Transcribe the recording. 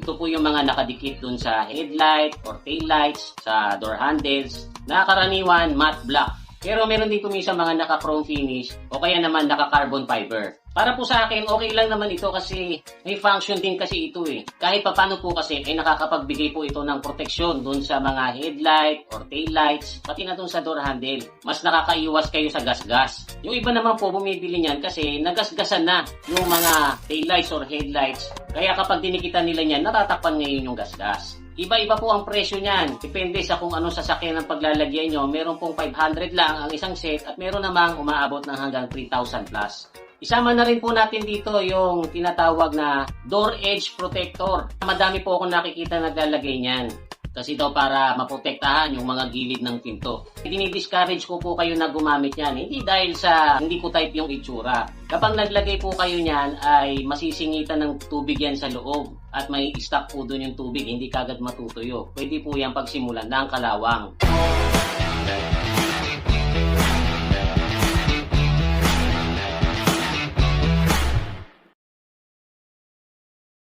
Ito po yung mga nakadikit dun sa headlight or tail lights, sa door handles, na karaniwan matte black. Pero meron din po minsan mga naka-chrome finish o kaya naman naka-carbon fiber. Para po sa akin, okay lang naman ito kasi may function din kasi ito eh. Kahit papano po kasi ay nakakapagbigay po ito ng proteksyon dun sa mga headlight or tail lights, pati na dun sa door handle. Mas nakakaiwas kayo sa gasgas. Yung iba naman po bumibili niyan kasi nagasgasan na yung mga tail lights or headlights. Kaya kapag dinikitan nila niyan, natatakpan ngayon yung gasgas. Iba-iba po ang presyo niyan. Depende sa kung anong sasakyan ang paglalagyan nyo. Meron pong 500 lang ang isang set at meron namang umaabot ng hanggang 3,000 plus. Isama na rin po natin dito yung tinatawag na door edge protector. Madami po akong nakikita naglalagay niyan. Kasi daw para maprotektahan yung mga gilid ng pinto. Dinidiscourage ko po kayo na gumamit yan. Hindi dahil sa hindi ko type yung itsura. Kapag naglagay po kayo niyan ay masisingitan ng tubig yan sa loob. At may stock po doon yung tubig. Hindi kagad matutuyo. Pwede po yan pagsimulan ng kalawang.